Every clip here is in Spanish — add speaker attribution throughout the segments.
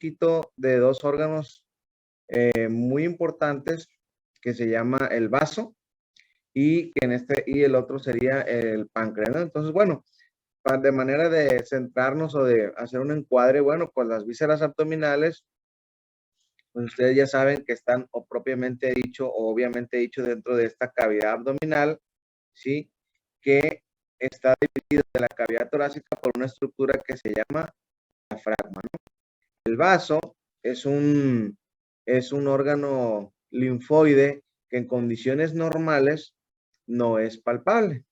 Speaker 1: poquito de dos órganos muy importantes que se llama el vaso y el otro sería el páncreas, ¿no? Entonces, bueno, de manera de centrarnos o de hacer un encuadre, bueno, pues las vísceras abdominales, pues ustedes ya saben que están o propiamente dicho o obviamente dicho dentro de esta cavidad abdominal, ¿sí? Que está dividida de la cavidad torácica por una estructura que se llama diafragma, ¿no? El vaso es un órgano linfoide que en condiciones normales no es palpable,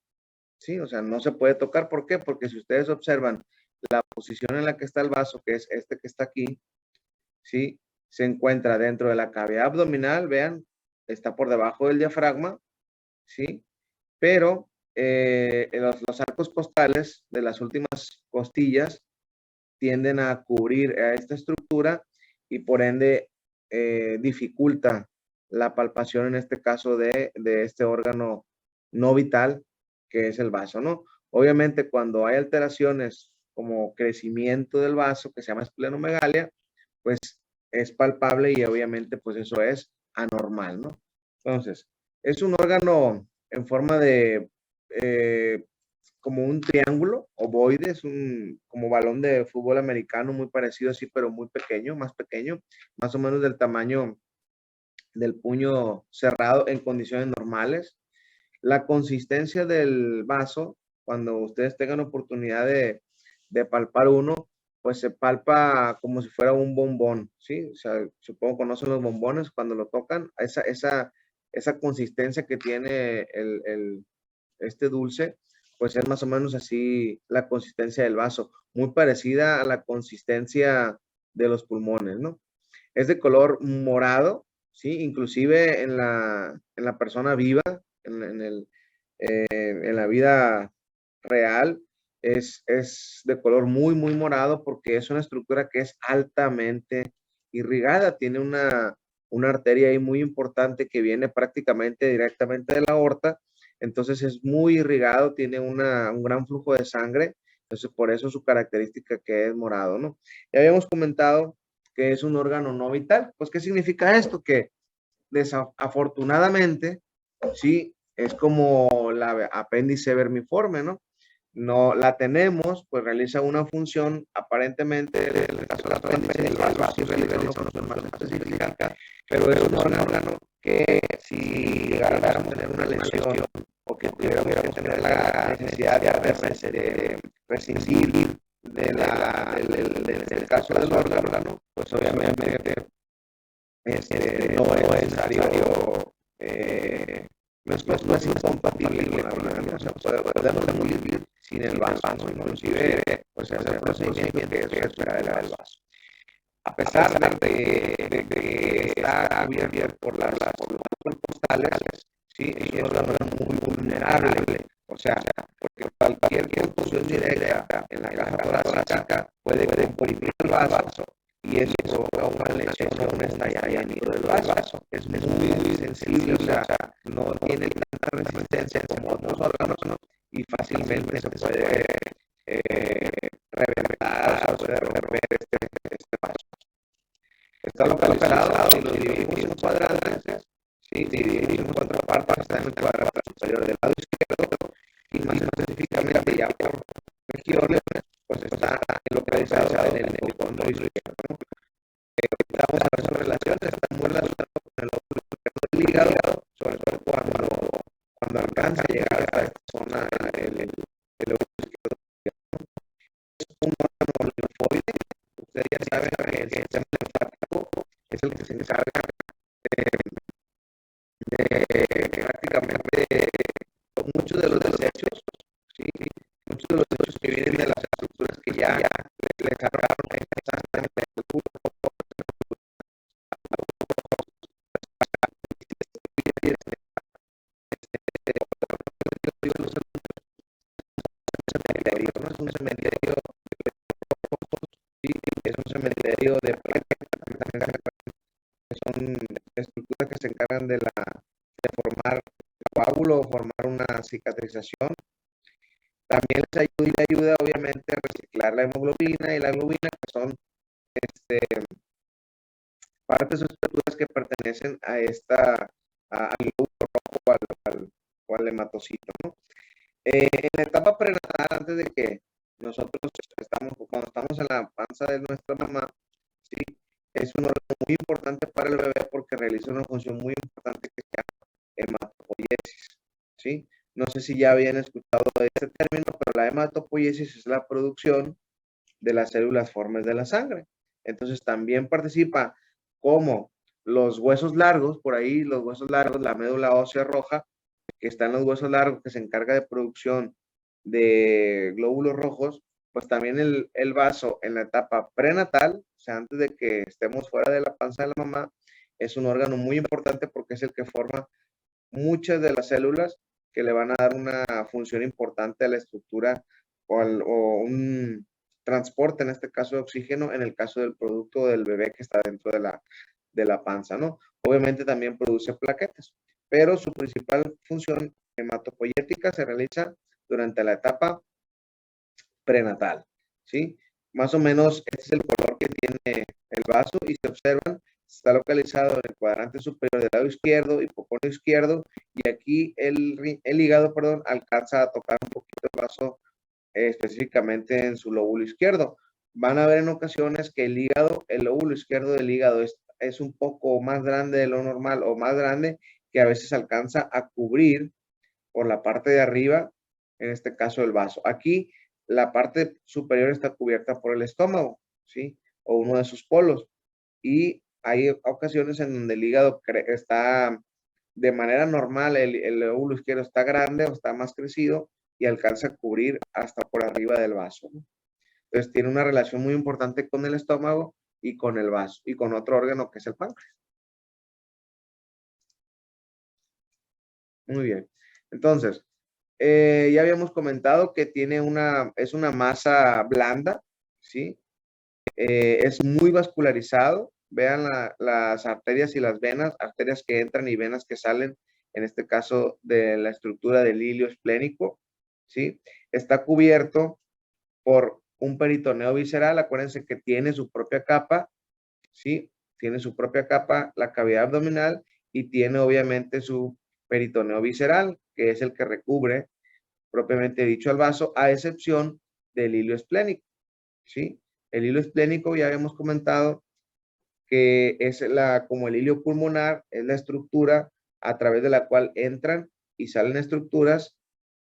Speaker 1: ¿sí? O sea, no se puede tocar. ¿Por qué? Porque si ustedes observan la posición en la que está el vaso, que es este que está aquí, ¿sí? Se encuentra dentro de la cavidad abdominal, vean, está por debajo del diafragma, ¿sí? Pero los arcos costales de las últimas costillas tienden a cubrir a esta estructura y por ende dificulta la palpación en este caso de este órgano no vital que es el vaso, ¿no? Obviamente cuando hay alteraciones como crecimiento del vaso que se llama esplenomegalia, pues es palpable y obviamente pues eso es anormal, ¿no? Entonces, es un órgano en forma de como un triángulo ovoide, es como balón de fútbol americano, muy parecido así, pero muy pequeño, más o menos del tamaño del puño cerrado en condiciones normales. La consistencia del vaso, cuando ustedes tengan oportunidad de palpar uno, pues se palpa como si fuera un bombón, ¿sí? O sea, supongo que conocen los bombones cuando lo tocan, esa consistencia que tiene este dulce, pues es más o menos así la consistencia del vaso, muy parecida a la consistencia de los pulmones, ¿no? Es de color morado, ¿sí? Inclusive en la persona viva, en la vida real, es de color muy, muy morado porque es una estructura que es altamente irrigada, tiene una arteria ahí muy importante que viene prácticamente directamente de la aorta, entonces es muy irrigado, tiene un gran flujo de sangre, entonces por eso su característica que es morado, ¿no? Ya habíamos comentado que es un órgano no vital, pues ¿qué significa esto? Que desafortunadamente, sí, es como la apéndice vermiforme, ¿no? No la tenemos, pues realiza una función aparentemente, en el caso de la apéndice, el vaso sí realiza una función más específica, pero es un órgano que si llegáramos a tener una lesión o que tuviéramos que tener la necesidad de rescindir del caso del órgano, pues obviamente no es necesario, no es incompatible con la vida, o sea, podemos vivir sin el vaso, ¿no? Inclusive, pues hacer procedimiento que es respirar el vaso. A pesar de que está abierto por los costales, sí, es un órgano muy vulnerable, o sea, porque cualquier contusión directa en la caja torácica puede comprimir el vaso y eso provoca una lesión o un estallamiento del vaso. Es muy sensible, o sea, no tiene tanta resistencia como otros órganos y fácilmente se puede reventar, o puede romper este vaso. Está localizado, si lo dividimos en cuadrantes, si dividimos en cuatro partes, está en el cuadrante superior del lado izquierdo y más específicamente ya por regiones, pues está localizado en el hipocondrio izquierdo, ¿no? Vamos a ver su relación, está muy relacionado con el óvulo del hígado, sobre todo cuando alcanza a llegar a esta zona del óvulo izquierdo. Es un órgano linfoide, ustedes ya saben que el sistema linfático es el que se encarga de prácticamente muchos de los desechos, ¿sí? Muchos de los desechos que vienen de las estructuras que ya le cargaron exactamente el cuerpo. No es un cementerio de ojos, ¿sí? Es un cementerio de planetas, que son estructuras que se encargan de formar coágulo, formar una cicatrización. También les ayuda obviamente a reciclar la hemoglobina y la globina, que son partes o estructuras que pertenecen a al glóbulo rojo o al hematocito, ¿no? En la etapa prenatal, antes de que nosotros cuando estamos en la panza de nuestra mamá, ¿sí? Es un órgano muy importante para el bebé porque realiza una función muy importante que se llama hematopoiesis, ¿sí? No sé si ya habían escuchado de este término, pero la hematopoiesis es la producción de las células formes de la sangre. Entonces también participa como los huesos largos, por ahí los huesos largos, la médula ósea roja, que está en los huesos largos, que se encarga de producción de glóbulos rojos, pues también el vaso en la etapa prenatal, o sea, antes de que estemos fuera de la panza de la mamá, es un órgano muy importante porque es el que forma muchas de las células que le van a dar una función importante a la estructura o un transporte, en este caso de oxígeno, en el caso del producto del bebé que está dentro de la panza, ¿no? Obviamente también produce plaquetas, pero su principal función hematopoyética se realiza durante la etapa prenatal, ¿sí? Más o menos este es el color que tiene el vaso y se observan, está localizado en el cuadrante superior del lado izquierdo, hipoconio izquierdo, y aquí el hígado, perdón, alcanza a tocar un poquito el vaso específicamente en su lóbulo izquierdo. Van a ver en ocasiones que el lóbulo izquierdo del hígado es un poco más grande de lo normal o más grande que a veces alcanza a cubrir por la parte de arriba, en este caso el vaso. Aquí la parte superior está cubierta por el estómago, ¿sí? O uno de sus polos. Y hay ocasiones en donde el hígado está de manera normal, el lóbulo izquierdo está grande o está más crecido y alcanza a cubrir hasta por arriba del vaso, ¿no? Entonces tiene una relación muy importante con el estómago y con el vaso y con otro órgano que es el páncreas. Muy bien. Entonces, ya habíamos comentado que es una masa blanda, ¿sí? Es muy vascularizado. Vean las arterias y las venas, arterias que entran y venas que salen, en este caso de la estructura del hilio esplénico, ¿sí? Está cubierto por un peritoneo visceral. Acuérdense que tiene su propia capa, ¿sí? Tiene su propia capa, la cavidad abdominal, y tiene obviamente su peritoneo visceral, que es el que recubre propiamente dicho al vaso, a excepción del hilo esplénico, ¿sí? El hilo esplénico ya habíamos comentado que es como el hilo pulmonar, es la estructura a través de la cual entran y salen estructuras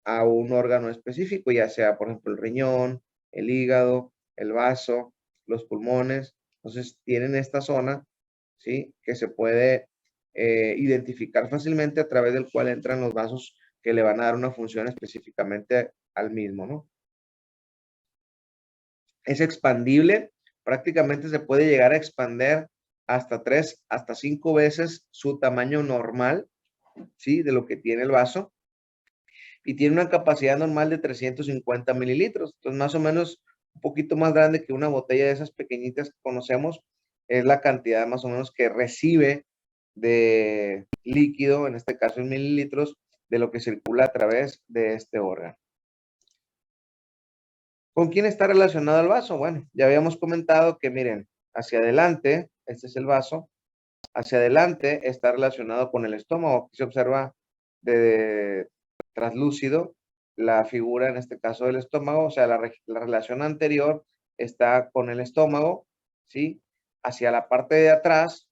Speaker 1: a un órgano específico, ya sea, por ejemplo, el riñón, el hígado, el vaso, los pulmones. Entonces, tienen esta zona, ¿sí? Que se puede identificar fácilmente a través del cual entran los vasos que le van a dar una función específicamente al mismo, ¿no? Es expandible, prácticamente se puede llegar a expander hasta 3, hasta 5 veces su tamaño normal, ¿sí? De lo que tiene el vaso, y tiene una capacidad normal de 350 mililitros, entonces más o menos un poquito más grande que una botella de esas pequeñitas que conocemos, es la cantidad más o menos que recibe de líquido, en este caso en mililitros, de lo que circula a través de este órgano. ¿Con quién está relacionado el vaso? Bueno, ya habíamos comentado que miren, hacia adelante, este es el vaso, hacia adelante está relacionado con el estómago. Aquí se observa de traslúcido la figura, en este caso del estómago, o sea, la relación anterior está con el estómago, ¿sí? Hacia la parte de atrás,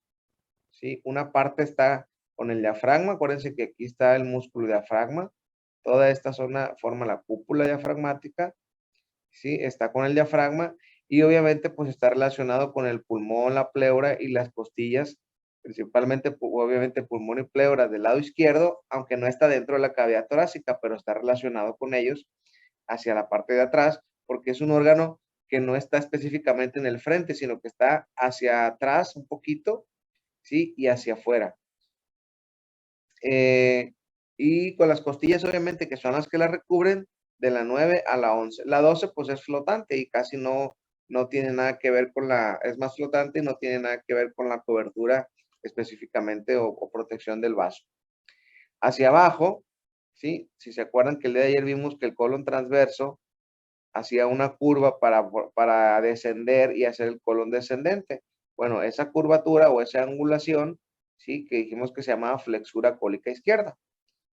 Speaker 1: ¿sí? Una parte está con el diafragma, acuérdense que aquí está el músculo diafragma, toda esta zona forma la cúpula diafragmática, ¿sí? Está con el diafragma y obviamente pues está relacionado con el pulmón, la pleura y las costillas, principalmente obviamente pulmón y pleura del lado izquierdo, aunque no está dentro de la cavidad torácica, pero está relacionado con ellos hacia la parte de atrás, porque es un órgano que no está específicamente en el frente, sino que está hacia atrás un poquito, ¿sí? Y hacia afuera. Y con las costillas, obviamente, que son las que la recubren, de la 9 a la 11. La 12, pues es flotante y casi no tiene nada que ver con es más flotante y no tiene nada que ver con la cobertura específicamente o protección del vaso. Hacia abajo, ¿sí? Si se acuerdan que el día de ayer vimos que el colon transverso hacía una curva para descender y hacer el colon descendente. Bueno, esa curvatura o esa angulación, ¿sí? Que dijimos que se llamaba flexura cólica izquierda,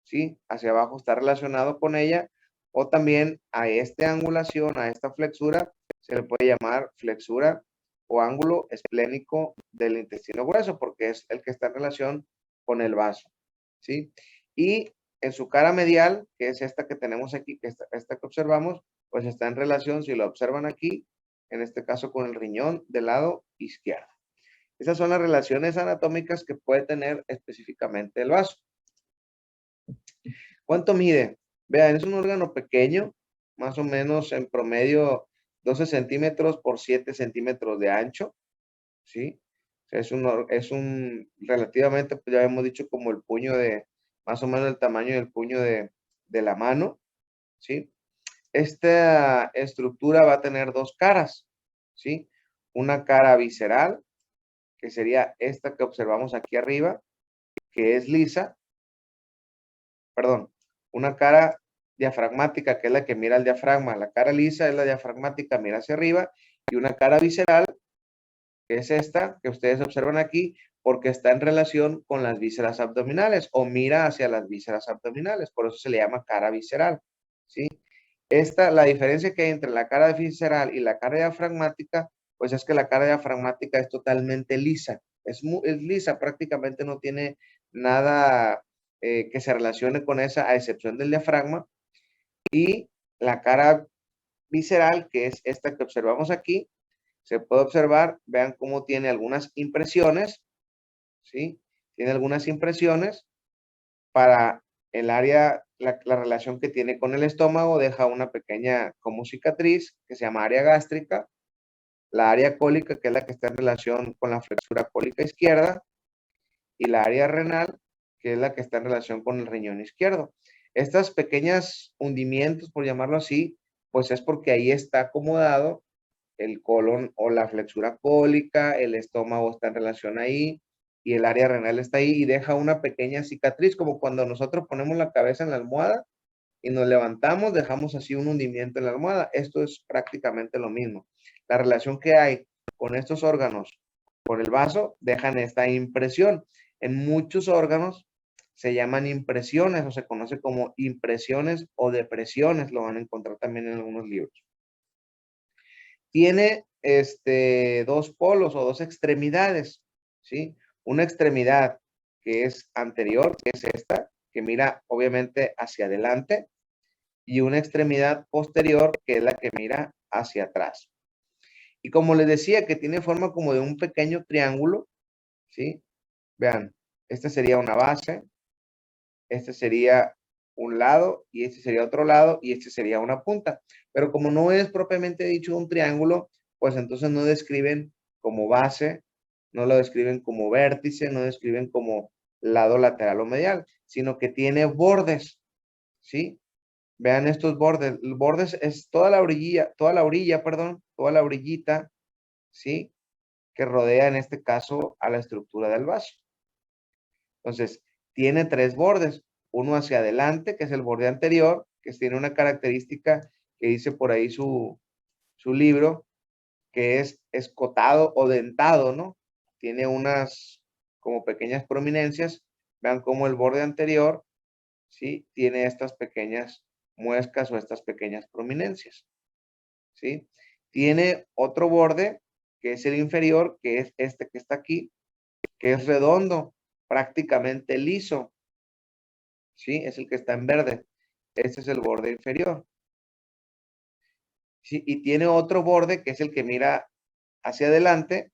Speaker 1: ¿sí? Hacia abajo está relacionado con ella, o también a esta angulación, a esta flexura, se le puede llamar flexura o ángulo esplénico del intestino grueso, porque es el que está en relación con el vaso, ¿sí? Y en su cara medial, que es esta que tenemos aquí, que esta que observamos, pues está en relación, si lo observan aquí, en este caso con el riñón del lado izquierdo. Esas son las relaciones anatómicas que puede tener específicamente el vaso. ¿Cuánto mide? Vean, es un órgano pequeño, más o menos en promedio 12 centímetros por 7 centímetros de ancho, ¿sí? O sea, es un relativamente, pues ya hemos dicho, como el puño de, más o menos el tamaño del puño de la mano, ¿sí? Esta estructura va a tener dos caras, ¿sí? Una cara visceral, que sería esta que observamos aquí arriba, que es lisa, perdón, una cara diafragmática, que es la que mira al diafragma. La cara lisa es la diafragmática, mira hacia arriba, y una cara visceral, que es esta que ustedes observan aquí, porque está en relación con las vísceras abdominales o mira hacia las vísceras abdominales, por eso se le llama cara visceral, ¿sí? La diferencia que hay entre la cara visceral y la cara diafragmática, pues es que la cara diafragmática es totalmente lisa, es lisa, prácticamente no tiene nada que se relacione con esa, a excepción del diafragma, y la cara visceral, que es esta que observamos aquí, se puede observar, vean cómo tiene algunas impresiones, ¿sí? Tiene algunas impresiones para el área, la relación que tiene con el estómago, deja una pequeña como cicatriz que se llama área gástrica, la área cólica, que es la que está en relación con la flexura cólica izquierda, y la área renal, que es la que está en relación con el riñón izquierdo. Estas pequeñas hundimientos, por llamarlo así, pues es porque ahí está acomodado el colon o la flexura cólica, el estómago está en relación ahí y el área renal está ahí y deja una pequeña cicatriz, como cuando nosotros ponemos la cabeza en la almohada y nos levantamos, dejamos así un hundimiento en la almohada. Esto es prácticamente lo mismo. La relación que hay con estos órganos, por el vaso, dejan esta impresión. En muchos órganos se llaman impresiones o se conoce como impresiones o depresiones, lo van a encontrar también en algunos libros. Tiene dos polos o dos extremidades, ¿sí? Una extremidad que es anterior, que es esta, que mira obviamente hacia adelante, y una extremidad posterior, que es la que mira hacia atrás. Y como les decía, que tiene forma como de un pequeño triángulo, ¿sí? Vean, esta sería una base, este sería un lado y este sería otro lado y este sería una punta. Pero como no es propiamente dicho un triángulo, pues entonces no describen como base, no lo describen como vértice, no describen como lado lateral o medial, sino que tiene bordes, ¿sí? Vean estos bordes. El bordes es toda la orillita, ¿sí? Que rodea en este caso a la estructura del vaso. Entonces, tiene tres bordes, uno hacia adelante, que es el borde anterior, que tiene una característica que dice por ahí su libro, que es escotado o dentado, ¿no? Tiene unas como pequeñas prominencias. Vean cómo el borde anterior, ¿sí? Tiene estas pequeñas muescas o estas pequeñas prominencias, ¿sí? Tiene otro borde, que es el inferior, que es este que está aquí, que es redondo, prácticamente liso, ¿sí? Es el que está en verde. Este es el borde inferior, ¿sí? Y tiene otro borde que es el que mira hacia adelante,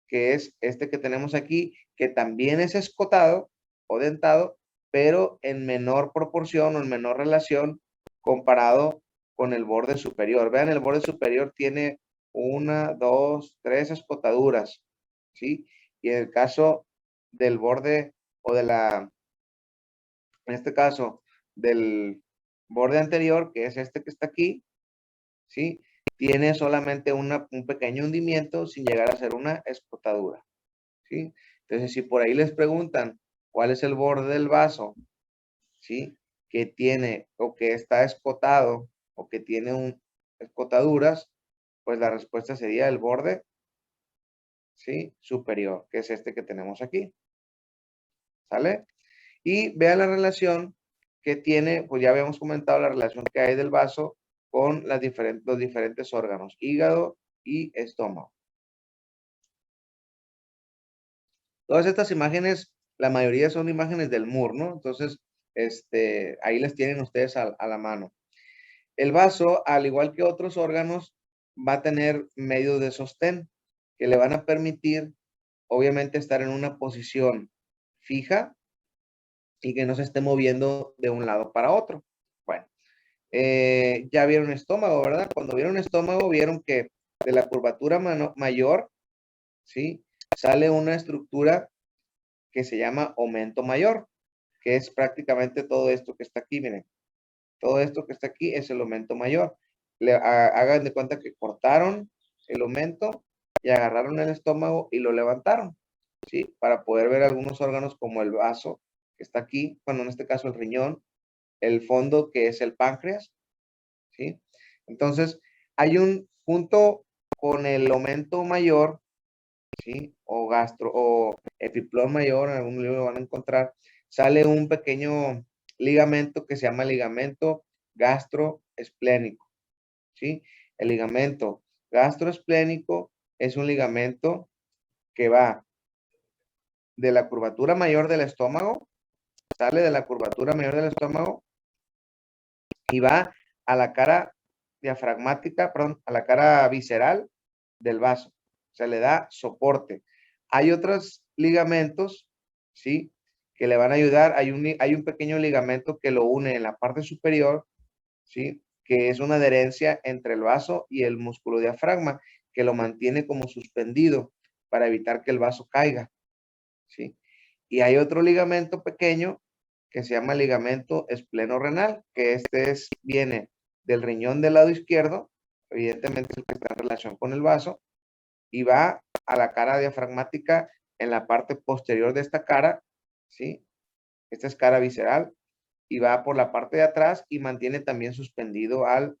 Speaker 1: que es este que tenemos aquí, que también es escotado o dentado, pero en menor proporción o en menor relación comparado con el borde superior. Vean, el borde superior tiene una, dos, tres escotaduras, ¿sí? Y en el caso del borde o en este caso, del borde anterior, que es este que está aquí, ¿sí? Tiene solamente un pequeño hundimiento sin llegar a ser una escotadura, ¿sí? Entonces, si por ahí les preguntan cuál es el borde del vaso, ¿sí? Que tiene o que está escotado o que tiene escotaduras, pues la respuesta sería el borde ¿sí? Superior, que es este que tenemos aquí. ¿Sale? Y vea la relación que tiene, pues ya habíamos comentado la relación que hay del vaso con los diferentes órganos, hígado y estómago. Todas estas imágenes, la mayoría son imágenes del MUR, ¿no? Entonces, ahí las tienen ustedes a la mano. El vaso, al igual que otros órganos, va a tener medios de sostén que le van a permitir, obviamente, estar en una posición fija y que no se esté moviendo de un lado para otro. Bueno, ya vieron estómago, ¿verdad? Cuando vieron estómago, vieron que de la curvatura mayor, ¿sí? Sale una estructura que se llama aumento mayor, que es prácticamente todo esto que está aquí, miren. Todo esto que está aquí es el aumento mayor. Hagan de cuenta que cortaron el aumento y agarraron el estómago y lo levantaron, ¿sí? Para poder ver algunos órganos como el vaso, que está aquí, bueno, en este caso el riñón, el fondo, que es el páncreas, ¿sí? Entonces, hay un punto con el aumento mayor, ¿sí? O gastro, o epiplón mayor, en algún libro lo van a encontrar, sale un pequeño ligamento que se llama ligamento gastroesplénico, ¿sí? El ligamento gastroesplénico es un ligamento que va de la curvatura mayor del estómago, sale de la curvatura mayor del estómago y va a la cara diafragmática, perdón, a la cara visceral del vaso. Se le da soporte. Hay otros ligamentos, ¿sí? Que le van a ayudar. Hay un pequeño ligamento que lo une en la parte superior, ¿sí? Que es una adherencia entre el vaso y el músculo diafragma, que lo mantiene como suspendido para evitar que el vaso caiga, ¿sí? Y hay otro ligamento pequeño que se llama ligamento espleno-renal, que viene del riñón del lado izquierdo, evidentemente es el que está en relación con el vaso, y va a la cara diafragmática en la parte posterior de esta cara, ¿sí? Esta es cara visceral, y va por la parte de atrás y mantiene también suspendido al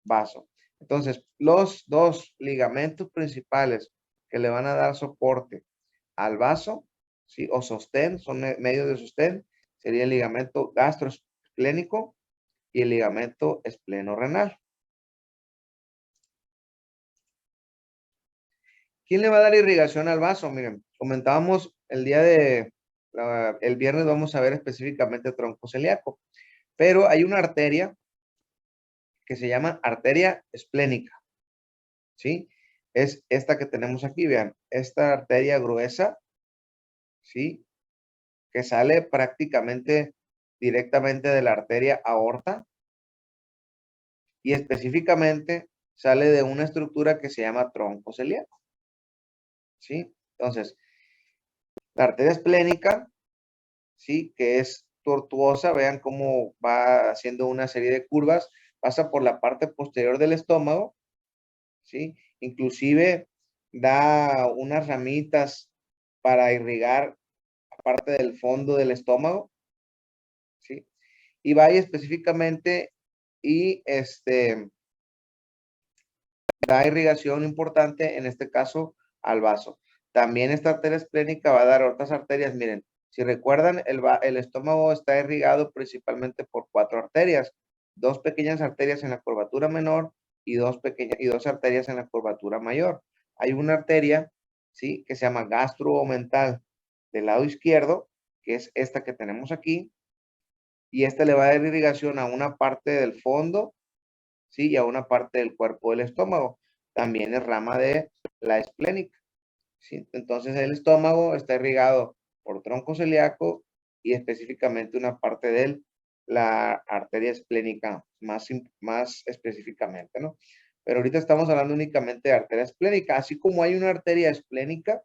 Speaker 1: vaso. Entonces, los dos ligamentos principales que le van a dar soporte al vaso, ¿sí? O sostén, son medios de sostén, sería el ligamento gastroesplénico y el ligamento espleno-renal. ¿Quién le va a dar irrigación al vaso? Miren, comentábamos el viernes vamos a ver específicamente tronco celíaco, pero hay una arteria que se llama arteria esplénica, ¿sí? Es esta que tenemos aquí, vean, esta arteria gruesa, ¿sí? Que sale prácticamente directamente de la arteria aorta y específicamente sale de una estructura que se llama tronco celíaco, ¿sí? Entonces, la arteria esplénica, ¿sí? Que es tortuosa, vean cómo va haciendo una serie de curvas, pasa por la parte posterior del estómago, ¿sí? Inclusive da unas ramitas para irrigar parte del fondo del estómago, ¿sí? Y va ahí específicamente y da irrigación importante, en este caso, al vaso. También esta arteria esplénica va a dar otras arterias. Miren, si recuerdan, el estómago está irrigado principalmente por 4 arterias, 2 pequeñas arterias en la curvatura menor y 2 arterias en la curvatura mayor. Hay una arteria, ¿sí? Que se llama gastromental del lado izquierdo, que es esta que tenemos aquí, y esta le va a dar irrigación a una parte del fondo, ¿sí? Y a una parte del cuerpo del estómago. También es rama de la esplénica, ¿sí? Entonces el estómago está irrigado por tronco celíaco y específicamente una parte de la arteria esplénica, más específicamente, ¿no? Pero ahorita estamos hablando únicamente de arteria esplénica. Así como hay una arteria esplénica,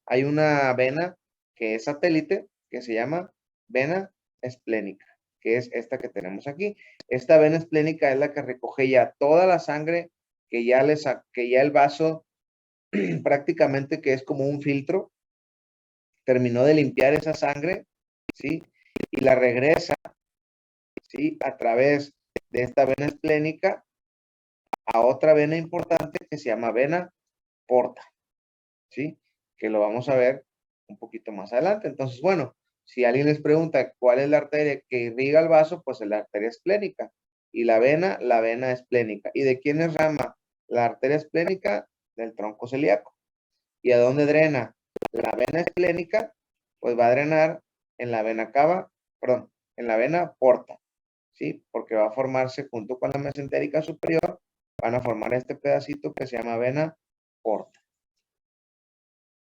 Speaker 1: hay una vena que es satélite, que se llama vena esplénica, que es esta que tenemos aquí. Esta vena esplénica es la que recoge ya toda la sangre que ya el vaso prácticamente, que es como un filtro, terminó de limpiar esa sangre, ¿sí? Y la regresa, ¿sí? A través de esta vena esplénica a otra vena importante que se llama vena porta, ¿sí? Que lo vamos a ver un poquito más adelante. Entonces, bueno, si alguien les pregunta cuál es la arteria que irriga el vaso, pues la arteria esplénica. Y la vena esplénica. ¿Y de quién es rama? La arteria esplénica del tronco celíaco. ¿Y a dónde drena? La vena esplénica, pues va a drenar en la vena cava, perdón, en la vena porta, ¿sí? Porque va a formarse junto con la mesentérica superior, van a formar este pedacito que se llama vena porta.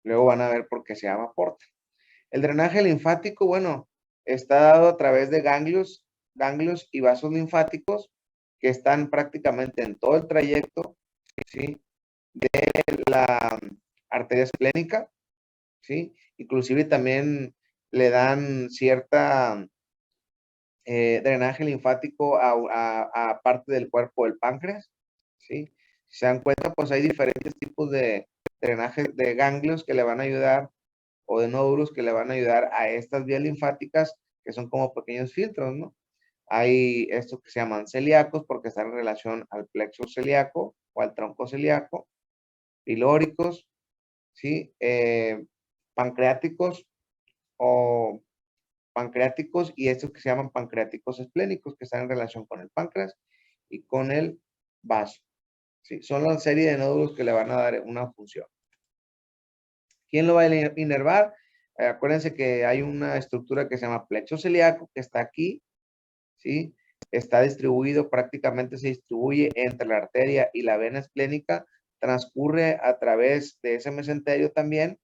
Speaker 1: Luego van a ver por qué se llama porta. El drenaje linfático, bueno, está dado a través de ganglios y vasos linfáticos que están prácticamente en todo el trayecto, ¿sí? De la arteria esplénica, ¿sí? Inclusive también le dan cierta drenaje linfático a parte del cuerpo del páncreas, ¿sí? Si se dan cuenta, pues hay diferentes tipos de drenaje de ganglios que le van a ayudar o de nódulos que le van a ayudar a estas vías linfáticas que son como pequeños filtros, ¿no? Hay estos que se llaman celíacos porque están en relación al plexo celíaco o al tronco celíaco, pilóricos, ¿sí? Pancreáticos o pancreáticos y estos que se llaman pancreáticos esplénicos que están en relación con el páncreas y con el vaso, ¿sí? Son la serie de nódulos que le van a dar una función. ¿Quién lo va a inervar? Acuérdense que hay una estructura que se llama plexo celíaco que está aquí, ¿sí? Está distribuido, prácticamente se distribuye entre la arteria y la vena esplénica, transcurre a través de ese mesenterio también,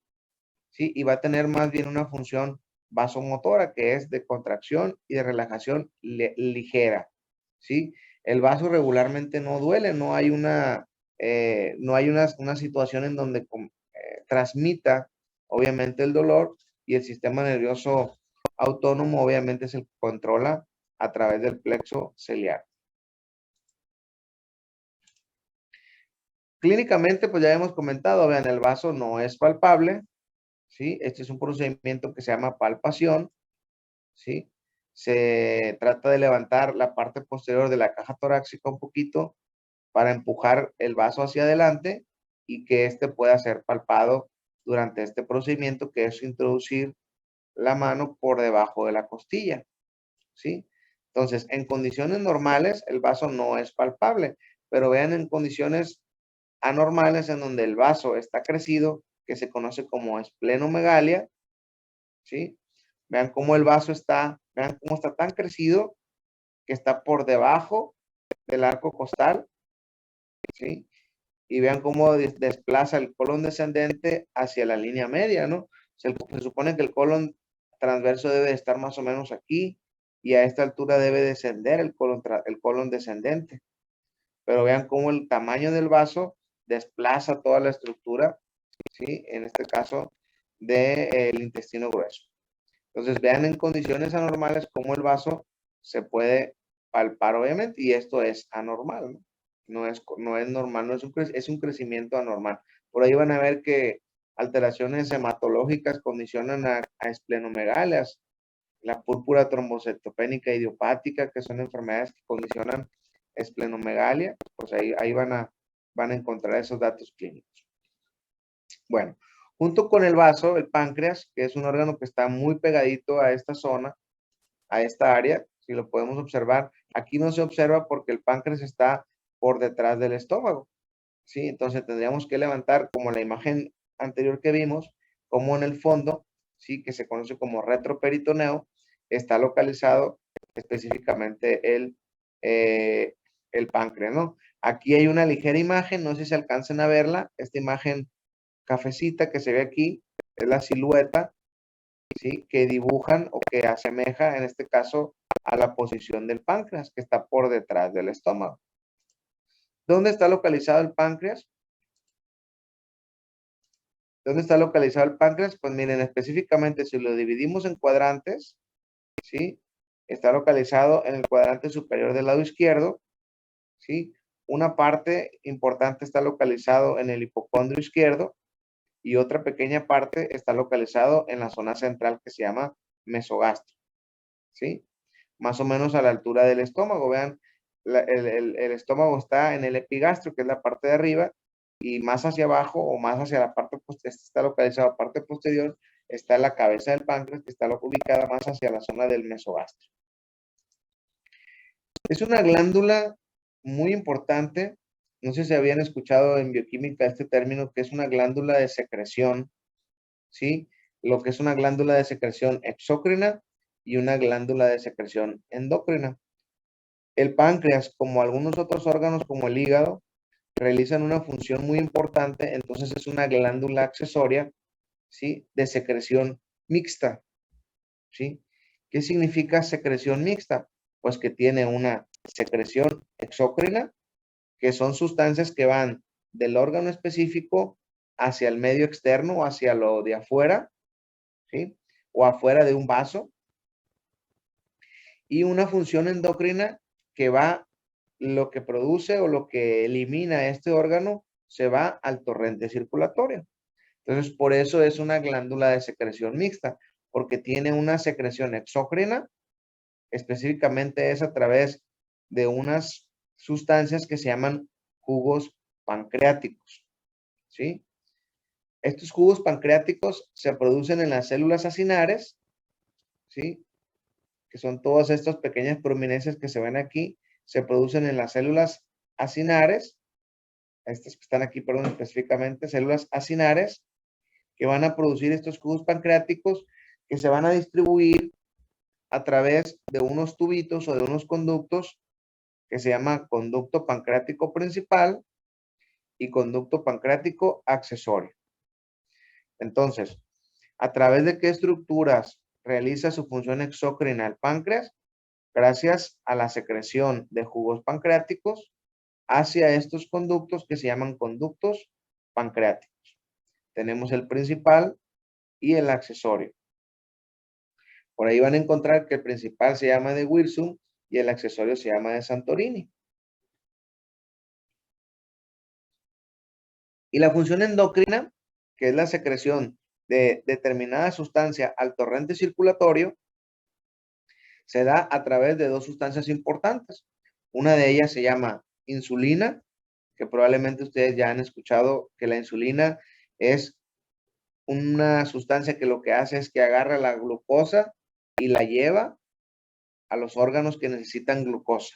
Speaker 1: ¿sí? Y va a tener más bien una función vasomotora, que es de contracción y de relajación ligera, ¿sí? El vaso regularmente no duele, no hay una situación en donde transmita, obviamente, el dolor y el sistema nervioso autónomo, obviamente, se controla a través del plexo ciliar. Clínicamente, pues ya hemos comentado, vean, el vaso no es palpable, ¿sí? Este es un procedimiento que se llama palpación, ¿sí? Se trata de levantar la parte posterior de la caja torácica un poquito para empujar el vaso hacia adelante y que éste pueda ser palpado durante este procedimiento, que es introducir la mano por debajo de la costilla, ¿sí? Entonces, en condiciones normales, el vaso no es palpable, pero vean en condiciones anormales en donde el vaso está crecido, que se conoce como esplenomegalia, ¿sí? Vean cómo el vaso está, vean cómo está tan crecido que está por debajo del arco costal, ¿sí? Y vean cómo desplaza el colon descendente hacia la línea media, ¿no? Se supone que el colon transverso debe estar más o menos aquí y a esta altura debe descender el colon descendente. Pero vean cómo el tamaño del vaso desplaza toda la estructura, ¿sí? En este caso del intestino grueso. Entonces vean en condiciones anormales cómo el vaso se puede palpar obviamente y esto es anormal, ¿no? No es normal, es un crecimiento anormal. Por ahí van a ver que alteraciones hematológicas condicionan a esplenomegalias, la púrpura trombocitopénica idiopática, que son enfermedades que condicionan esplenomegalia, pues ahí van a encontrar esos datos clínicos. Bueno, junto con el vaso, el páncreas, que es un órgano que está muy pegadito a esta zona, a esta área, si lo podemos observar, aquí no se observa porque el páncreas está por detrás del estómago, ¿sí? Entonces tendríamos que levantar, como la imagen anterior que vimos, como en el fondo, ¿sí? Que se conoce como retroperitoneo, está localizado específicamente el páncreas, ¿no? Aquí hay una ligera imagen, no sé si alcancen a verla, esta imagen cafecita que se ve aquí es la silueta, ¿sí? Que dibujan o que asemeja, en este caso, a la posición del páncreas, que está por detrás del estómago. ¿Dónde está localizado el páncreas? ¿Dónde está localizado el páncreas? Pues miren, específicamente si lo dividimos en cuadrantes, ¿sí? Está localizado en el cuadrante superior del lado izquierdo, ¿sí? Una parte importante está localizado en el hipocondrio izquierdo y otra pequeña parte está localizado en la zona central que se llama mesogastro, ¿sí? Más o menos a la altura del estómago. Vean, el estómago está en el epigastro, que es la parte de arriba, y más hacia abajo o más hacia la parte posterior, está localizado la parte posterior, está la cabeza del páncreas, que está ubicada más hacia la zona del mesogastrio. Es una glándula muy importante. No sé si habían escuchado en bioquímica este término, que es una glándula de secreción, ¿sí? Lo que es una glándula de secreción exócrina y una glándula de secreción endócrina. El páncreas, como algunos otros órganos como el hígado, realizan una función muy importante, entonces es una glándula accesoria, ¿sí? De secreción mixta, ¿sí? ¿Qué significa secreción mixta? Pues que tiene una secreción exócrina, que son sustancias que van del órgano específico hacia el medio externo o hacia lo de afuera, ¿sí? O afuera de un vaso. Y una función endocrina que va, lo que produce o lo que elimina este órgano, se va al torrente circulatorio. Entonces, por eso es una glándula de secreción mixta, porque tiene una secreción exócrina, específicamente es a través de unas sustancias que se llaman jugos pancreáticos, ¿sí? Estos jugos pancreáticos se producen en las células acinares, ¿sí? Que son todas estas pequeñas prominencias que se ven aquí, se producen en las células acinares, estas que están aquí, perdón, específicamente, células acinares, que van a producir estos jugos pancreáticos que se van a distribuir a través de unos tubitos o de unos conductos que se llama conducto pancreático principal y conducto pancreático accesorio. Entonces, ¿a través de qué estructuras realiza su función exócrina el páncreas? Gracias a la secreción de jugos pancreáticos hacia estos conductos que se llaman conductos pancreáticos. Tenemos el principal y el accesorio. Por ahí van a encontrar que el principal se llama de Wirsum y el accesorio se llama de Santorini. Y la función endocrina, que es la secreción de determinada sustancia al torrente circulatorio, se da a través de dos sustancias importantes. Una de ellas se llama insulina, que probablemente ustedes ya han escuchado que la insulina es una sustancia que lo que hace es que agarra la glucosa y la lleva a los órganos que necesitan glucosa.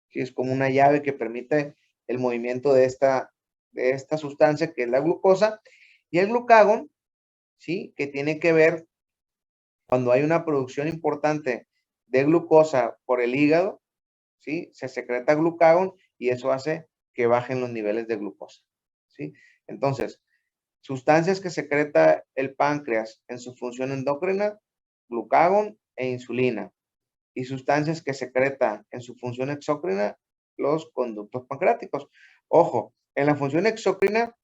Speaker 1: ¿Sí? Es como una llave que permite el movimiento de esta sustancia que es la glucosa. Y el glucagón, ¿sí? Que tiene que ver cuando hay una producción importante de glucosa por el hígado, ¿sí? Se secreta glucagón y eso hace que bajen los niveles de glucosa, ¿sí? Entonces, sustancias que secreta el páncreas en su función endocrina, glucagón e insulina. Y sustancias que secreta en su función exócrina, los conductos pancreáticos. Ojo, en la función exócrina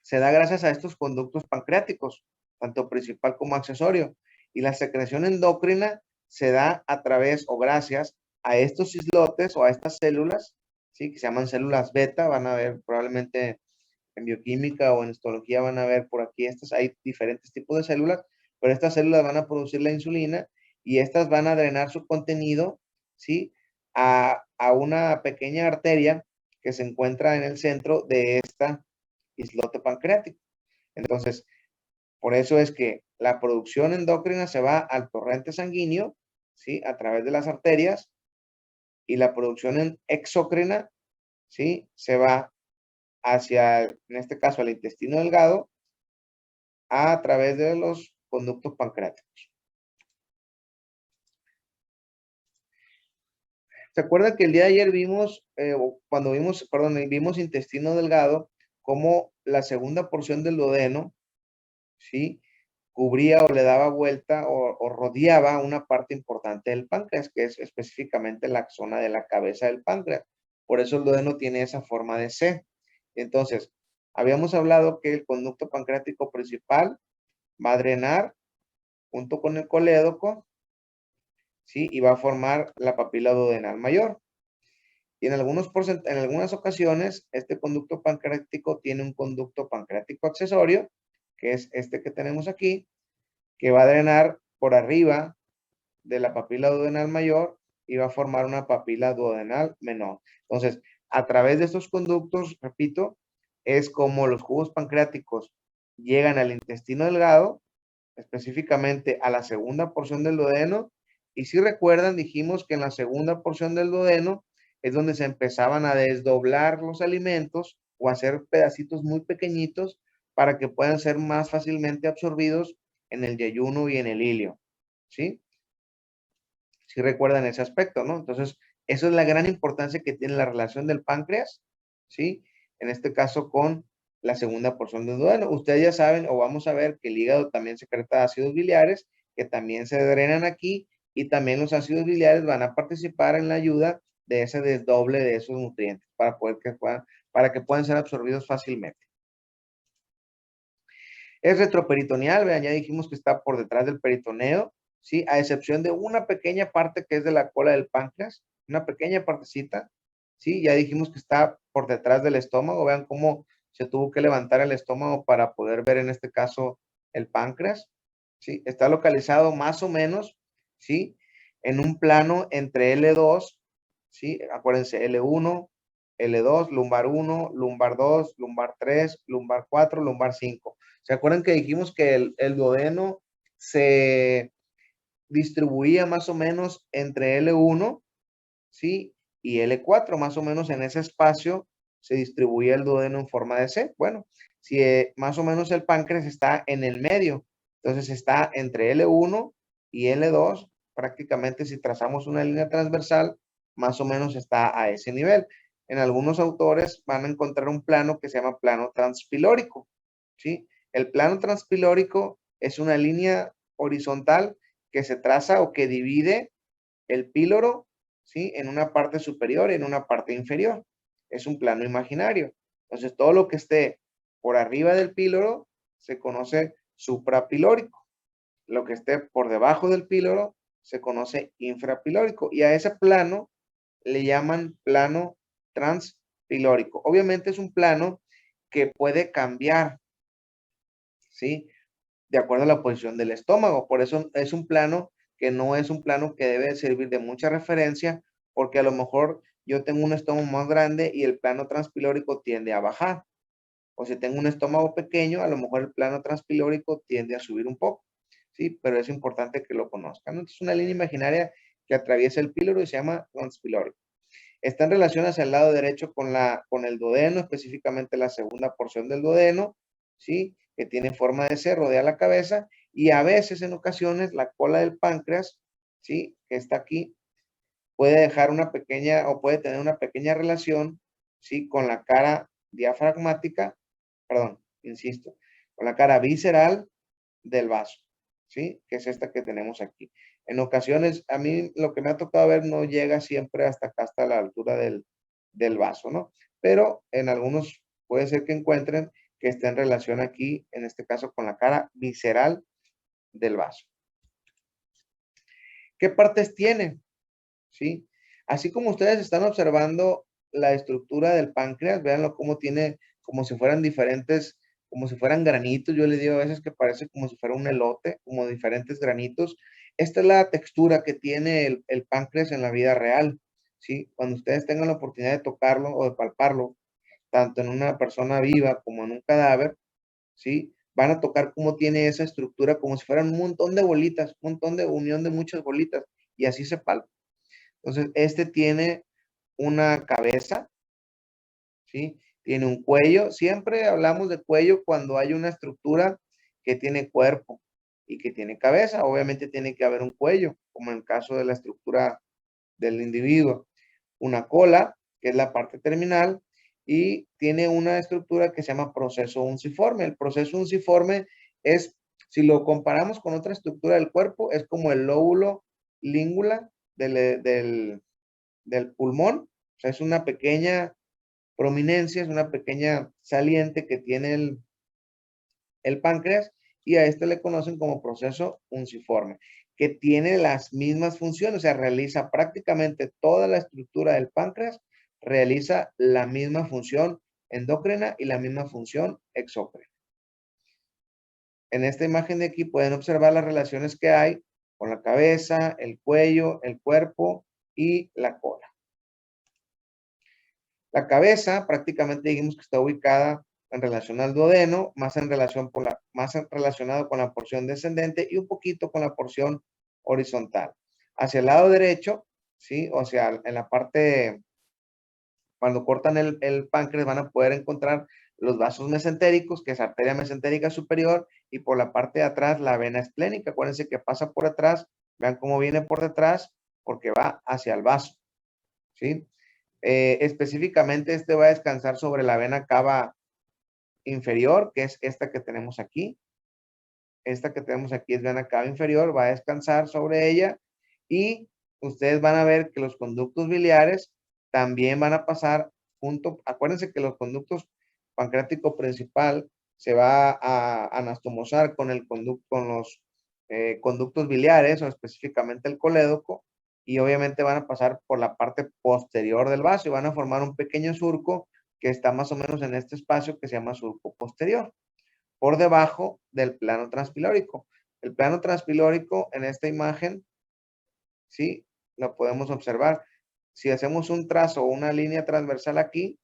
Speaker 1: se da gracias a estos conductos pancreáticos, tanto principal como accesorio. Y la secreción endocrina se da a través o gracias a estos islotes o a estas células, ¿sí? Que se llaman células beta. Van a ver probablemente en bioquímica o en histología, van a ver por aquí hay diferentes tipos de células, pero estas células van a producir la insulina y estas van a drenar su contenido, ¿sí? A una pequeña arteria que se encuentra en el centro de esta islote pancreático. Entonces, por eso es que la producción endocrina se va al torrente sanguíneo, ¿sí? A través de las arterias, y la producción exócrina, ¿sí? Se va hacia, en este caso, al intestino delgado, a través de los conductos pancreáticos. ¿Se acuerdan que el día de ayer vimos, vimos intestino delgado, como la segunda porción del duodeno, ¿sí? Cubría o le daba vuelta o rodeaba una parte importante del páncreas, que es específicamente la zona de la cabeza del páncreas. Por eso el duodeno tiene esa forma de C. Entonces, habíamos hablado que el conducto pancreático principal va a drenar junto con el colédoco, ¿sí? Y va a formar la papila duodenal mayor. Y en algunas ocasiones, este conducto pancreático tiene un conducto pancreático accesorio, que es este que tenemos aquí, que va a drenar por arriba de la papila duodenal mayor y va a formar una papila duodenal menor. Entonces, a través de estos conductos, repito, es como los jugos pancreáticos llegan al intestino delgado, específicamente a la segunda porción del duodeno, y si recuerdan, dijimos que en la segunda porción del duodeno es donde se empezaban a desdoblar los alimentos o hacer pedacitos muy pequeñitos para que puedan ser más fácilmente absorbidos en el yeyuno y en el ilio, ¿sí? Si recuerdan ese aspecto, ¿no? Entonces, eso es la gran importancia que tiene la relación del páncreas, ¿sí? En este caso con la segunda porción del duodeno. Ustedes ya saben o vamos a ver que el hígado también secreta ácidos biliares que también se drenan aquí y también los ácidos biliares van a participar en la ayuda de ese desdoble de esos nutrientes para que puedan ser absorbidos fácilmente. Es retroperitoneal, vean, ya dijimos que está por detrás del peritoneo, ¿sí? A excepción de una pequeña parte que es de la cola del páncreas, una pequeña partecita, ¿sí? Ya dijimos que está por detrás del estómago, vean cómo se tuvo que levantar el estómago para poder ver en este caso el páncreas, ¿sí? Está localizado más o menos, ¿sí? En un plano entre L2, ¿sí? Acuérdense, L1, L2, lumbar 1, lumbar 2, lumbar 3, lumbar 4, lumbar 5. ¿Se acuerdan que dijimos que el duodeno se distribuía más o menos entre L1, ¿sí? Y L4, más o menos en ese espacio se distribuía el duodeno en forma de C. Bueno, si más o menos el páncreas está en el medio, entonces está entre L1 y L2, prácticamente si trazamos una línea transversal, más o menos está a ese nivel. En algunos autores van a encontrar un plano que se llama plano transpilórico, ¿sí? El plano transpilórico es una línea horizontal que se traza o que divide el píloro, ¿sí? En una parte superior y en una parte inferior. Es un plano imaginario. Entonces, todo lo que esté por arriba del píloro se conoce suprapilórico. Lo que esté por debajo del píloro se conoce infrapilórico. Y a ese plano le llaman plano transpilórico. Obviamente es un plano que puede cambiar, ¿sí? De acuerdo a la posición del estómago. Por eso es un plano que no es un plano que debe servir de mucha referencia, porque a lo mejor yo tengo un estómago más grande y el plano transpilórico tiende a bajar. O si tengo un estómago pequeño, a lo mejor el plano transpilórico tiende a subir un poco. Sí, pero es importante que lo conozcan. Entonces, es una línea imaginaria que atraviesa el píloro y se llama transpilórico. Está en relación hacia el lado derecho con el duodeno, específicamente la segunda porción del duodeno, ¿sí? Que tiene forma de C, rodea la cabeza, y a veces, en ocasiones, la cola del páncreas, ¿sí? Que está aquí, puede dejar una pequeña, o puede tener una pequeña relación, ¿sí? Con la cara diafragmática, perdón, insisto, con la cara visceral del vaso, ¿sí? Que es esta que tenemos aquí. En ocasiones, a mí lo que me ha tocado ver no llega siempre hasta acá, hasta la altura del vaso, ¿no? Pero en algunos puede ser que encuentren que esté en relación aquí, en este caso, con la cara visceral del vaso. ¿Qué partes tiene? ¿Sí? Así como ustedes están observando la estructura del páncreas, véanlo cómo tiene, como si fueran diferentes, como si fueran granitos. Yo le digo a veces que parece como si fuera un elote, como diferentes granitos. Esta es la textura que tiene el páncreas en la vida real, ¿sí? Cuando ustedes tengan la oportunidad de tocarlo o de palparlo, tanto en una persona viva como en un cadáver, ¿sí? Van a tocar cómo tiene esa estructura, como si fueran un montón de bolitas, un montón de unión de muchas bolitas, y así se palpa. Entonces, este tiene una cabeza, ¿sí? Tiene un cuello. Siempre hablamos de cuello cuando hay una estructura que tiene cuerpo y que tiene cabeza. Obviamente tiene que haber un cuello, como en el caso de la estructura del individuo. Una cola, que es la parte terminal, y tiene una estructura que se llama proceso unciforme. El proceso unciforme es, si lo comparamos con otra estructura del cuerpo, es como el lóbulo língula del pulmón. O sea, es una pequeña prominencia, es una pequeña saliente que tiene el páncreas, y a este le conocen como proceso unciforme, que tiene las mismas funciones, o sea, realiza prácticamente toda la estructura del páncreas, realiza la misma función endocrina y la misma función exócrina. En esta imagen de aquí pueden observar las relaciones que hay con la cabeza, el cuello, el cuerpo y la cola. La cabeza prácticamente dijimos que está ubicada en relación al duodeno, más relacionado con la porción descendente y un poquito con la porción horizontal. Hacia el lado derecho, ¿sí? O sea, en la parte, cuando cortan el páncreas van a poder encontrar los vasos mesentéricos, que es arteria mesentérica superior, y por la parte de atrás la vena esplénica. Acuérdense que pasa por atrás, vean cómo viene por detrás, porque va hacia el vaso, ¿sí? Específicamente este va a descansar sobre la vena cava inferior, que es esta que tenemos aquí. Esta que tenemos aquí es vena cava inferior, va a descansar sobre ella y ustedes van a ver que los conductos biliares también van a pasar junto. Acuérdense que los conductos pancreático principal se va a anastomosar con los conductos biliares o específicamente el colédoco, y obviamente van a pasar por la parte posterior del vaso y van a formar un pequeño surco que está más o menos en este espacio que se llama surco posterior, por debajo del plano transpilórico. El plano transpilórico en esta imagen, ¿sí? Lo podemos observar. Si hacemos un trazo o una línea transversal aquí,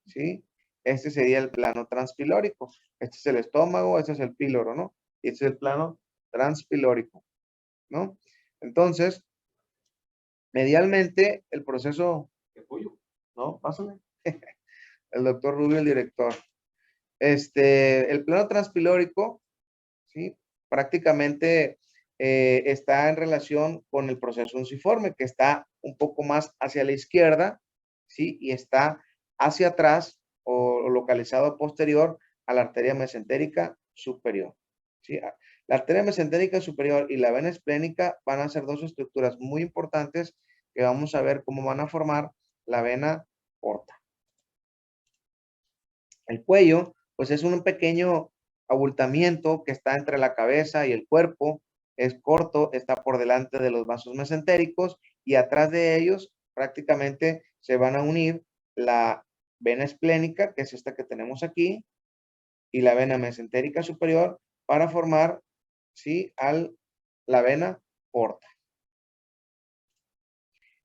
Speaker 1: ¿sí? Este sería el plano transpilórico. Este es el estómago, este es el píloro, ¿no? Y este es el plano transpilórico, ¿no? Entonces, medialmente, el proceso... ¿No? Pásale. El doctor Rubio, el director. El plano transpilórico, ¿sí? Prácticamente está en relación con el proceso unciforme, que está un poco más hacia la izquierda, ¿sí? Y está hacia atrás o localizado posterior a la arteria mesentérica superior, ¿sí? La arteria mesentérica superior y la vena esplénica van a ser dos estructuras muy importantes que vamos a ver cómo van a formar la vena porta. El cuello, pues es un pequeño abultamiento que está entre la cabeza y el cuerpo, es corto, está por delante de los vasos mesentéricos y atrás de ellos prácticamente se van a unir la vena esplénica, que es esta que tenemos aquí, y la vena mesentérica superior para formar, ¿sí? La vena porta.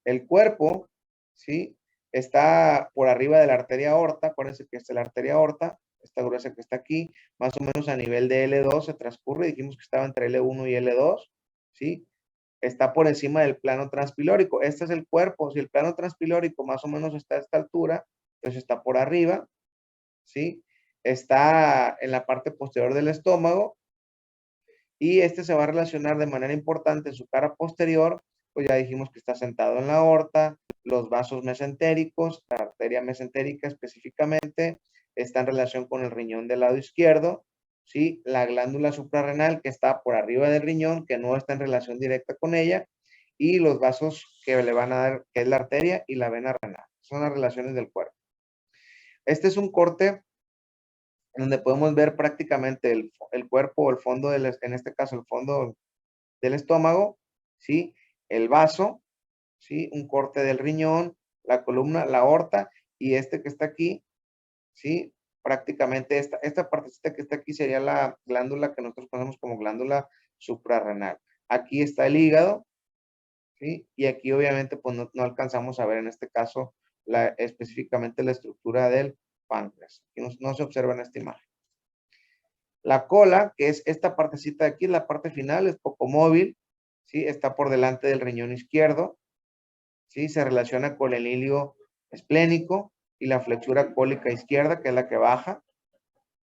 Speaker 1: El cuerpo, ¿sí? Está por arriba de la arteria aorta. Acuérdense que esta es la arteria aorta, esta gruesa que está aquí, más o menos a nivel de L2 se transcurre. Dijimos que estaba entre L1 y L2, ¿sí? Está por encima del plano transpilórico. Este es el cuerpo. Si el plano transpilórico más o menos está a esta altura, entonces está por arriba, ¿sí? Está en la parte posterior del estómago y este se va a relacionar de manera importante en su cara posterior, pues ya dijimos que está sentado en la aorta, los vasos mesentéricos, la arteria mesentérica específicamente, está en relación con el riñón del lado izquierdo, ¿sí? La glándula suprarrenal que está por arriba del riñón, que no está en relación directa con ella, y los vasos que le van a dar, que es la arteria y la vena renal. Son las relaciones del cuerpo. Este es un corte donde podemos ver prácticamente el cuerpo o el fondo, en este caso el fondo del estómago, ¿sí? El vaso, ¿sí? Un corte del riñón, la columna, la aorta, y este que está aquí, ¿sí? Prácticamente esta partecita que está aquí sería la glándula que nosotros conocemos como glándula suprarrenal. Aquí está el hígado, ¿sí? Y aquí obviamente pues no alcanzamos a ver en este caso específicamente la estructura del páncreas. Aquí no se observa en esta imagen. La cola, que es esta partecita de aquí, la parte final, es poco móvil, ¿sí? Está por delante del riñón izquierdo, ¿sí? Se relaciona con el hilio esplénico y la flexura cólica izquierda, que es la que baja,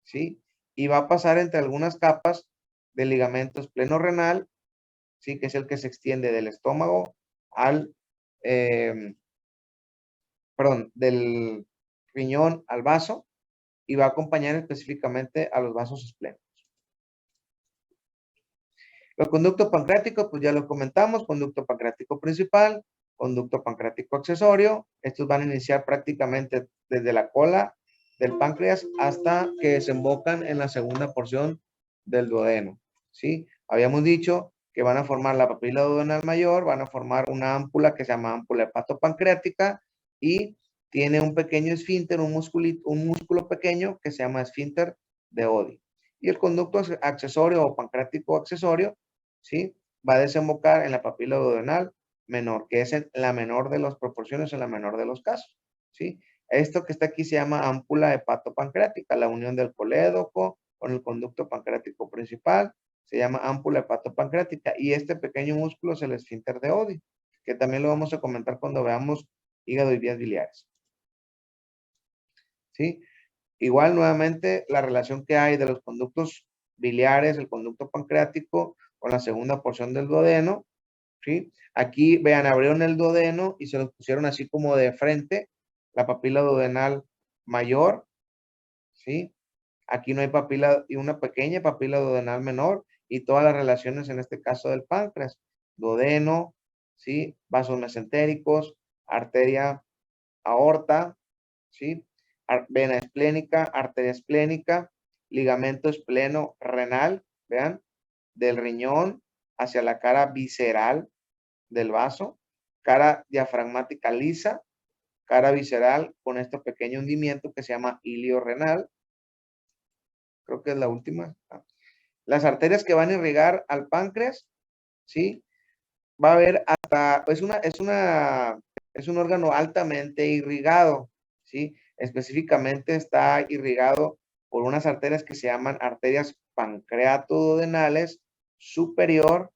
Speaker 1: ¿sí? Y va a pasar entre algunas capas del ligamento espleno-renal, ¿sí? Que es el que se extiende del estómago del riñón al vaso, y va a acompañar específicamente a los vasos esplénicos. Los conductos pancreáticos, pues ya lo comentamos, conducto pancreático principal, conducto pancreático accesorio. Estos van a iniciar prácticamente desde la cola del páncreas hasta que desembocan en la segunda porción del duodeno, ¿sí? Habíamos dicho que van a formar la papila duodenal mayor, van a formar una ámpula que se llama ámpula hepatopancreática y tiene un pequeño esfínter, un músculo pequeño que se llama esfínter de Oddi. Y el conducto accesorio o pancreático accesorio, ¿sí? Va a desembocar en la papila duodenal menor, que es en la menor de las proporciones, en la menor de los casos, ¿sí? Esto que está aquí se llama ámpula hepatopancreática, la unión del colédoco con el conducto pancreático principal, se llama ámpula hepatopancreática, y este pequeño músculo es el esfínter de Oddi, que también lo vamos a comentar cuando veamos hígado y vías biliares. ¿Sí? Igual, nuevamente, la relación que hay de los conductos biliares, el conducto pancreático, con la segunda porción del duodeno, ¿sí? Aquí, vean, abrieron el duodeno y se los pusieron así como de frente, la papila duodenal mayor, ¿sí? Aquí no hay papila, y una pequeña papila duodenal menor, y todas las relaciones en este caso del páncreas, duodeno, ¿sí? Vasos mesentéricos, arteria aorta, ¿sí? Vena esplénica, arteria esplénica, ligamento espleno renal, vean, del riñón hacia la cara visceral del vaso, cara diafragmática lisa, cara visceral con este pequeño hundimiento que se llama ilio renal, creo que es la última. Las arterias que van a irrigar al páncreas, ¿sí? Va a haber hasta, es un órgano altamente irrigado, ¿sí? Específicamente está irrigado por unas arterias que se llaman arterias pancreatoduodenales superior,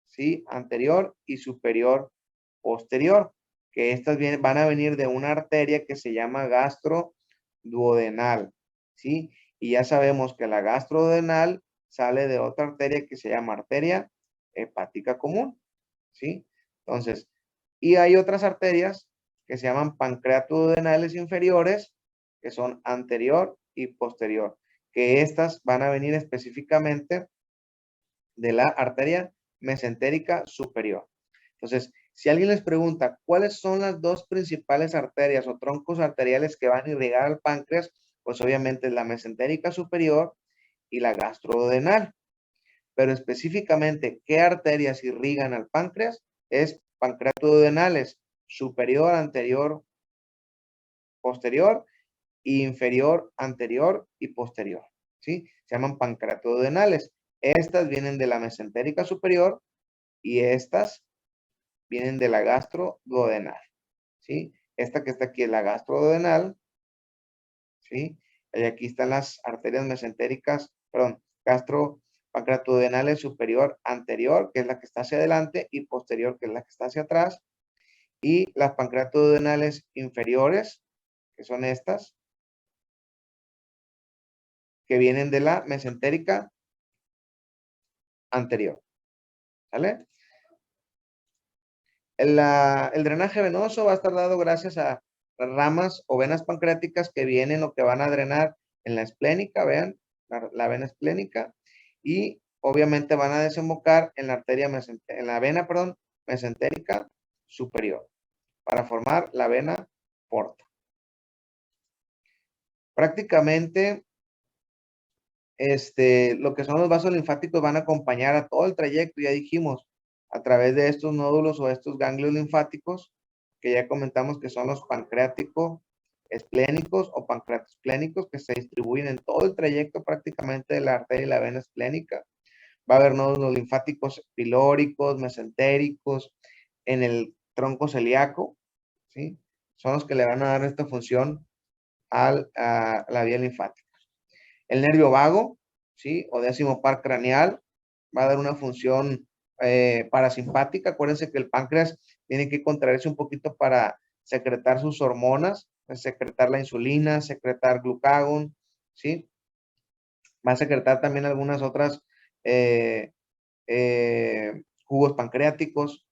Speaker 1: ¿sí? Anterior y superior posterior, que estas van a venir de una arteria que se llama gastroduodenal, ¿sí? Y ya sabemos que la gastroduodenal sale de otra arteria que se llama arteria hepática común, ¿sí? Entonces, y hay otras arterias que se llaman pancreatoduodenales inferiores, que son anterior y posterior, que estas van a venir específicamente de la arteria mesentérica superior. Entonces, si alguien les pregunta cuáles son las dos principales arterias o troncos arteriales que van a irrigar al páncreas, pues obviamente es la mesentérica superior y la gastroduodenal. Pero específicamente, ¿qué arterias irrigan al páncreas? Es pancreatoduodenales, superior, anterior, posterior, inferior, anterior y posterior, ¿sí? Se llaman pancreatoduodenales. Estas vienen de la mesentérica superior y estas vienen de la gastroduodenal, ¿sí? Esta que está aquí es la gastroduodenal, ¿sí? Y aquí están las arterias mesentéricas, perdón, pancreatoduodenales superior, anterior, que es la que está hacia adelante, y posterior, que es la que está hacia atrás, y las pancreatoduodenales inferiores, que son estas, que vienen de la mesentérica anterior, ¿vale? El drenaje venoso va a estar dado gracias a ramas o venas pancreáticas que vienen o que van a drenar en la esplénica, vean, la vena esplénica, y obviamente van a desembocar en la arteria en la vena, perdón, mesentérica superior, para formar la vena porta. Prácticamente, lo que son los vasos linfáticos van a acompañar a todo el trayecto, ya dijimos, a través de estos nódulos o estos ganglios linfáticos, que ya comentamos que son los pancreáticos esplénicos o pancreatoesplénicos, que se distribuyen en todo el trayecto prácticamente de la arteria y la vena esplénica. Va a haber nódulos linfáticos pilóricos, mesentéricos, en el tronco celíaco, ¿sí? Son los que le van a dar esta función a la vía linfática. El nervio vago, ¿sí? O décimo par craneal, va a dar una función parasimpática. Acuérdense que el páncreas tiene que contraerse un poquito para secretar sus hormonas, secretar la insulina, secretar glucagón, ¿sí? Va a secretar también algunas otras eh, jugos pancreáticos,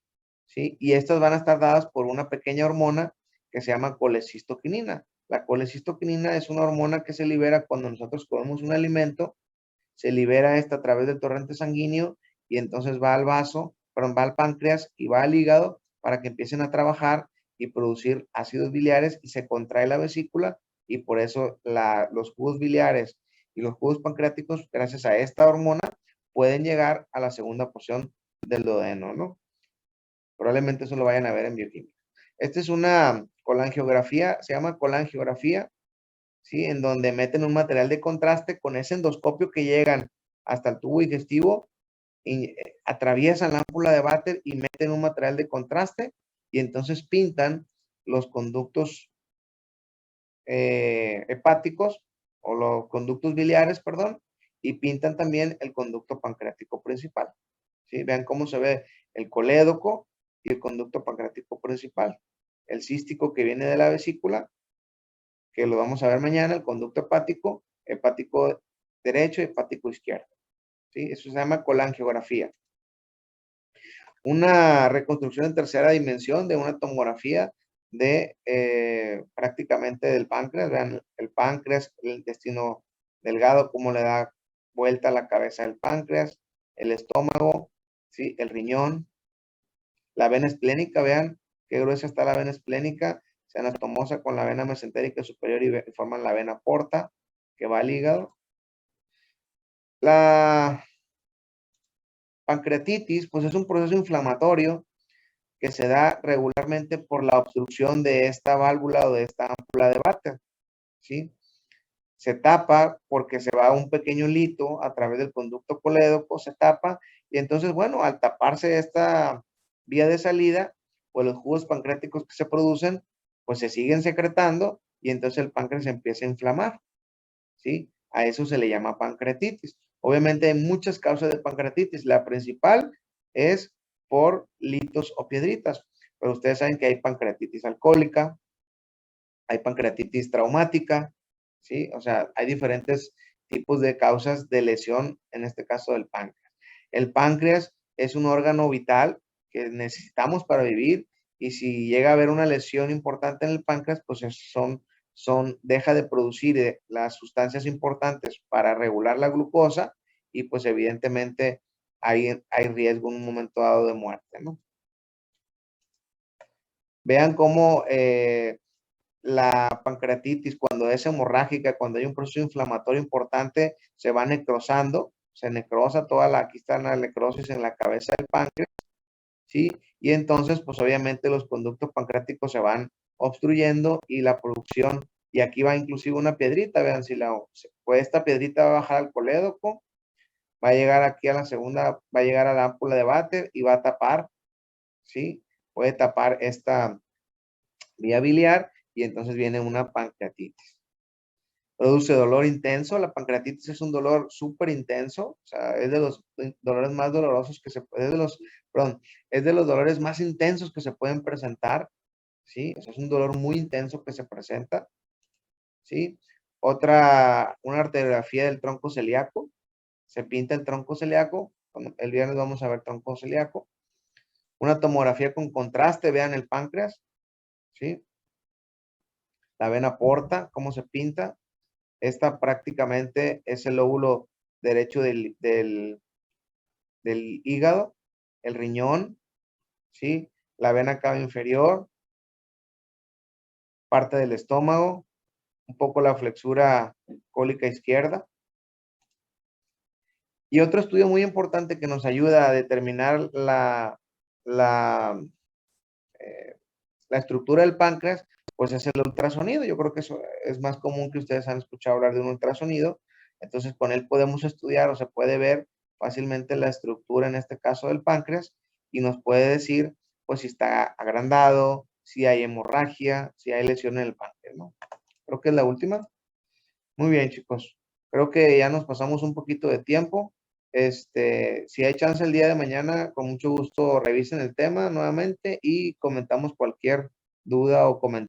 Speaker 1: ¿sí? Y estas van a estar dadas por una pequeña hormona que se llama colecistoquinina. La colecistoquinina es una hormona que se libera cuando nosotros comemos un alimento, se libera esta a través del torrente sanguíneo y entonces va al vaso, perdón, va al páncreas y va al hígado para que empiecen a trabajar y producir ácidos biliares y se contrae la vesícula y por eso los jugos biliares y los jugos pancreáticos, gracias a esta hormona, pueden llegar a la segunda porción del duodeno, ¿no? Probablemente eso lo vayan a ver en bioquímica. Esta es una colangiografía, se llama colangiografía, ¿sí? En donde meten un material de contraste con ese endoscopio que llegan hasta el tubo digestivo, y atraviesan la ámpula de váter y meten un material de contraste y entonces pintan los conductos hepáticos o los conductos biliares, perdón, y pintan también el conducto pancreático principal. ¿Sí? Vean cómo se ve el colédoco y el conducto pancreático principal. El cístico que viene de la vesícula, que lo vamos a ver mañana, el conducto hepático, hepático derecho y hepático izquierdo. ¿Sí? Eso se llama colangiografía. Una reconstrucción en tercera dimensión de una tomografía de prácticamente del páncreas. Vean el páncreas, el intestino delgado, cómo le da vuelta a la cabeza del páncreas, el estómago, ¿sí? El riñón, la vena esplénica, vean qué gruesa está la vena esplénica, se anastomosa con la vena mesentérica superior y forman la vena porta que va al hígado. La pancreatitis, pues es un proceso inflamatorio que se da regularmente por la obstrucción de esta válvula o de esta ámpula de váter, ¿sí? Se tapa porque se va un pequeño lito a través del conducto colédoco, se tapa, y entonces, bueno, al taparse esta vía de salida, pues los jugos pancreáticos que se producen, pues se siguen secretando, y entonces el páncreas se empieza a inflamar, ¿sí? A eso se le llama pancreatitis. Obviamente hay muchas causas de pancreatitis. La principal es por litos o piedritas, pero ustedes saben que hay pancreatitis alcohólica, hay pancreatitis traumática, ¿sí? O sea, hay diferentes tipos de causas de lesión, en este caso del páncreas. El páncreas es un órgano vital que necesitamos para vivir, y si llega a haber una lesión importante en el páncreas, pues deja de producir las sustancias importantes para regular la glucosa, y pues evidentemente hay riesgo en un momento dado de muerte, ¿no? Vean cómo la pancreatitis, cuando es hemorrágica, cuando hay un proceso inflamatorio importante, se va necrosando, se necrosa aquí está la necrosis en la cabeza del páncreas, ¿sí? Y entonces, pues obviamente los conductos pancreáticos se van obstruyendo y la producción, y aquí va inclusive una piedrita, vean, pues esta piedrita va a bajar al colédoco, va a llegar aquí a la segunda, va a llegar a la ámpula de váter y va a tapar, ¿sí? Puede tapar esta vía biliar, y entonces viene una pancreatitis. Produce dolor intenso. La pancreatitis es un dolor súper intenso, o sea, es de los dolores más dolorosos que es de los dolores más intensos que se pueden presentar, ¿sí? O sea, es un dolor muy intenso que se presenta, ¿sí? Una arteriografía del tronco celíaco, se pinta el tronco celíaco, el viernes vamos a ver tronco celíaco. Una tomografía con contraste, vean el páncreas, ¿sí? La vena porta, cómo se pinta. Esta prácticamente es el lóbulo derecho del hígado, el riñón, ¿sí? La vena cava inferior, parte del estómago, un poco la flexura cólica izquierda. Y otro estudio muy importante que nos ayuda a determinar la estructura del páncreas, pues es el ultrasonido. Yo creo que eso es más común, que ustedes han escuchado hablar de un ultrasonido. Entonces, con él podemos estudiar, o se puede ver fácilmente la estructura, en este caso del páncreas, y nos puede decir, pues, si está agrandado, si hay hemorragia, si hay lesión en el páncreas, ¿no? Creo que es la última. Muy bien, chicos. Creo que ya nos pasamos un poquito de tiempo. Si hay chance el día de mañana, con mucho gusto revisen el tema nuevamente y comentamos cualquier duda o comentario.